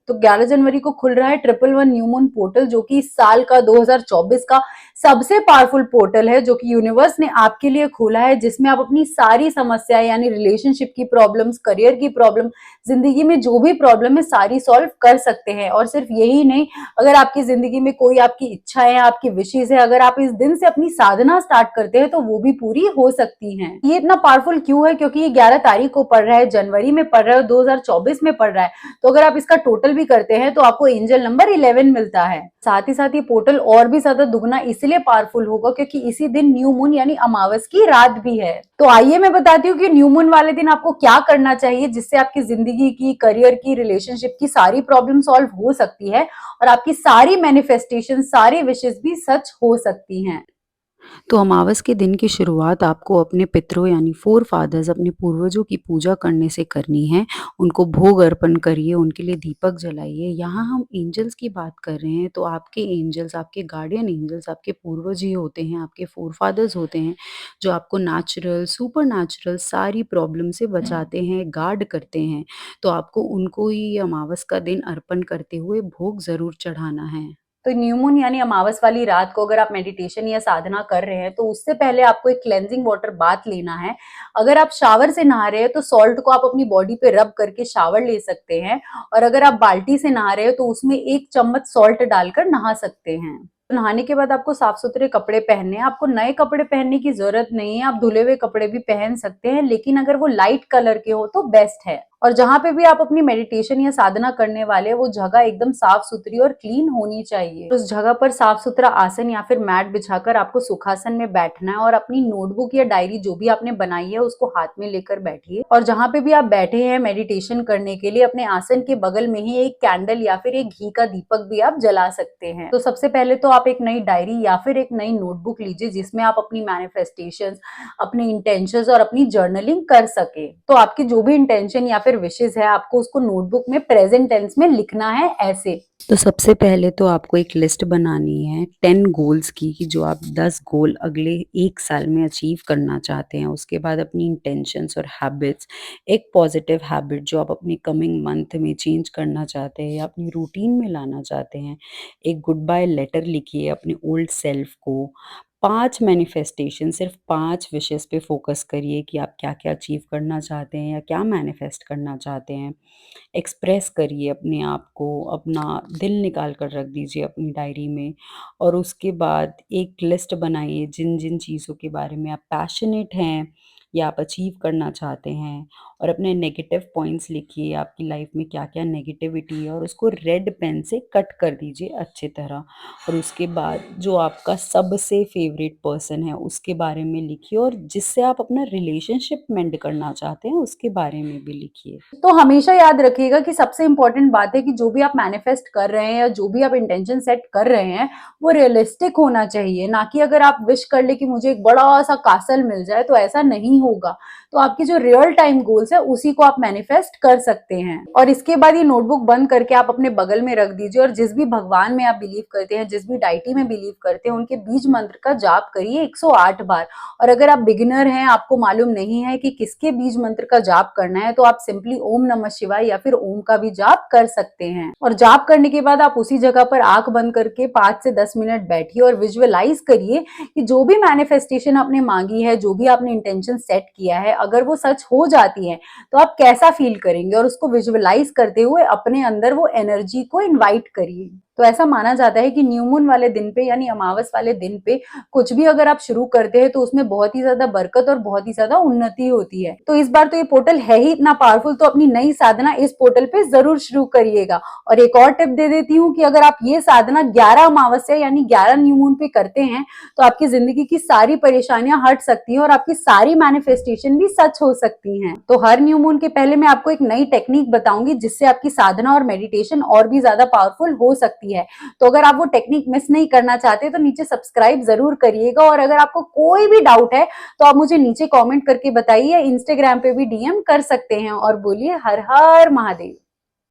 तो 11 जनवरी को खुल रहा है 111 न्यू मून पोर्टल, जो कि इस साल का 2024 का सबसे पावरफुल पोर्टल है, जो कि यूनिवर्स ने आपके लिए खोला है, जिसमें आप अपनी सारी समस्याएं यानी रिलेशनशिप की प्रॉब्लम्स, करियर की प्रॉब्लम, जिंदगी में जो भी प्रॉब्लम है सारी सॉल्व कर सकते हैं। और सिर्फ यही नहीं, अगर आपकी जिंदगी में कोई आपकी इच्छा है, आपकी विशेष है, अगर आप इस दिन से अपनी साधना स्टार्ट करते हैं तो वो भी पूरी हो सकती हैं। ये इतना पावरफुल क्यों है? क्योंकि ये 11 तारीख को पड़ रहा है, जनवरी में पड़ रहा है, 2024 में पड़ रहा है। तो अगर आप इसका टोटल भी करते हैं तो आपको एंजल नंबर 11 मिलता है। साथ ही साथ ये पोर्टल और भी ज्यादा दुगना इसलिए पावरफुल होगा क्योंकि इसी दिन न्यू मून यानी अमावस की रात भी है। तो आइए मैं बताती हूँ कि न्यू मून वाले दिन आपको क्या करना चाहिए, जिससे आपकी जिंदगी की, करियर की, रिलेशनशिप की सारी प्रॉब्लम सॉल्व हो सकती है और आपकी सारी मैनिफेस्टेशन, सारी विशेष भी सच हो सकती हैं। तो अमावस के दिन की शुरुआत आपको अपने पितरों यानी फोर फादर्स, अपने पूर्वजों की पूजा करने से करनी है। उनको भोग अर्पण करिए, उनके लिए दीपक जलाइए। यहाँ हम एंजल्स की बात कर रहे हैं, तो आपके एंजल्स, आपके गार्डियन एंजल्स, आपके पूर्वज ही होते हैं, आपके फोर फादर्स होते हैं, जो आपको नेचुरल, सुपर नेचुरल सारी प्रॉब्लम से बचाते हैं, गार्ड करते हैं। तो आपको उनको ही अमावस का दिन अर्पण करते हुए भोग ज़रूर चढ़ाना है। तो न्यू मून यानी अमावस वाली रात को अगर आप मेडिटेशन या साधना कर रहे हैं तो उससे पहले आपको एक क्लेंजिंग वाटर बाथ लेना है। अगर आप शावर से नहा रहे हैं तो सॉल्ट को आप अपनी बॉडी पे रब करके शावर ले सकते हैं, और अगर आप बाल्टी से नहा रहे हो तो उसमें 1 चम्मच सॉल्ट डालकर नहा सकते हैं। तो नहाने के बाद आपको साफ सुथरे कपड़े पहनने हैं। आपको नए कपड़े पहनने की जरूरत नहीं है, आप धुले हुए कपड़े भी पहन सकते हैं, लेकिन अगर वो लाइट कलर के हो तो बेस्ट है। और जहां पे भी आप अपनी मेडिटेशन या साधना करने वाले हैं वो जगह एकदम साफ सुथरी और क्लीन होनी चाहिए। तो उस जगह पर साफ सुथरा आसन या फिर मैट बिछाकर आपको सुखासन में बैठना है और अपनी नोटबुक या डायरी जो भी आपने बनाई है उसको हाथ में लेकर बैठिए। और जहां पे भी आप बैठे हैं मेडिटेशन करने के लिए, अपने आसन के बगल में ही एक कैंडल या फिर एक घी का दीपक भी आप जला सकते हैं। तो सबसे पहले तो आप एक नई डायरी या फिर एक नई नोटबुक लीजिए, जिसमें आप अपनी मैनिफेस्टेशंस, अपने इंटेंशंस और अपनी जर्नलिंग कर सके। तो आपकी जो भी इंटेंशन या फिर विशेष है, आपको उसको नोटबुक में प्रेजेंट टेंस में लिखना है ऐसे। तो सबसे पहले तो आपको एक लिस्ट बनानी है 10 गोल्स की, कि जो आप 10 गोल अगले 1 साल में अचीव करना चाहते हैं। उसके बाद अपनी इंटेंशंस और हैबिट्स, एक पॉजिटिव हैबिट जो आप अपनी कमिंग मंथ में चेंज करना चाहते हैं या अपनी रूटीन में लाना चाहते हैं। एक गुड बाय लेटर लिखिए अपने ओल्ड सेल्फ को। 5 मैनिफेस्टेशन, सिर्फ 5 विशेस पे फोकस करिए कि आप क्या-क्या अचीव करना चाहते हैं या क्या मैनिफेस्ट करना चाहते हैं। एक्सप्रेस करिए अपने आप को, अपना दिल निकाल कर रख दीजिए अपनी डायरी में। और उसके बाद एक लिस्ट बनाइए जिन-जिन चीज़ों के बारे में आप पैशनेट हैं या आप अचीव करना चाहते हैं, और अपने नेगेटिव पॉइंट्स लिखिए, आपकी लाइफ में क्या-क्या नेगेटिविटी है, और उसको रेड पेन से कट कर दीजिए अच्छी तरह। और उसके बाद जो आपका सबसे फेवरेट पर्सन है उसके बारे में लिखिए, और जिससे आप अपना रिलेशनशिप मेंड करना चाहते हैं उसके बारे में भी लिखिए। तो हमेशा याद रखिएगा कि सबसे इंपॉर्टेंट बात है कि जो भी आप मैनिफेस्ट कर रहे हैं या जो भी आप इंटेंशन सेट कर रहे हैं वो रियलिस्टिक होना चाहिए। ना कि अगर आप विश कर ले कि मुझे एक बड़ा सा कासल मिल जाए, तो ऐसा नहीं होगा। तो आपकी जो रियल टाइम गोल्स है उसी को आप मैनिफेस्ट कर सकते हैं। और इसके बाद ये नोटबुक बंद करके आप अपने बगल में रख दीजिए, और जिस भी भगवान में आप बिलीव करते हैं, जिस भी डाइटी में बिलीव करते हैं, उनके बीज मंत्र का जाप करिए 108 बार। और अगर आप बिगिनर हैं, आपको मालूम नहीं है कि किसके बीज मंत्र का जाप करना है, तो आप सिंपली ओम नमः शिवाय या फिर ओम का भी जाप कर सकते हैं। और जाप करने के बाद आप उसी जगह पर आंख बंद करके 5 से 10 मिनट बैठिए और विजुअलाइज करिए कि जो भी मैनिफेस्टेशन आपने मांगी है, जो भी आपने इंटेंशन सेट किया है, अगर वो सच हो जाती है तो आप कैसा फील करेंगे, और उसको विजुअलाइज करते हुए अपने अंदर वो एनर्जी को इनवाइट करिए। तो ऐसा माना जाता है कि न्यू मून वाले दिन पे यानी अमावस वाले दिन पे कुछ भी अगर आप शुरू करते हैं तो उसमें बहुत ही ज्यादा बरकत और बहुत ही ज्यादा उन्नति होती है। तो इस बार तो ये पोर्टल है ही इतना पावरफुल, तो अपनी नई साधना इस पोर्टल पे जरूर शुरू करिएगा। और एक और टिप दे देती हूँ कि अगर आप ये साधना 11 अमावस्या यानी 11 न्यू मून पे करते हैं तो आपकी जिंदगी की सारी परेशानियां हट सकती हैं और आपकी सारी मैनिफेस्टेशन भी सच हो सकती हैं। तो हर न्यू मून के पहले मैं आपको एक नई टेक्निक बताऊंगी जिससे आपकी साधना और मेडिटेशन और भी ज्यादा पावरफुल हो सकती है। तो अगर आप वो टेक्निक मिस नहीं करना चाहते तो नीचे सब्सक्राइब जरूर करिएगा। और अगर आपको कोई भी डाउट है तो आप मुझे नीचे कमेंट करके बताइए, इंस्टाग्राम पे भी डीएम कर सकते हैं। और बोलिए हर हर महादेव।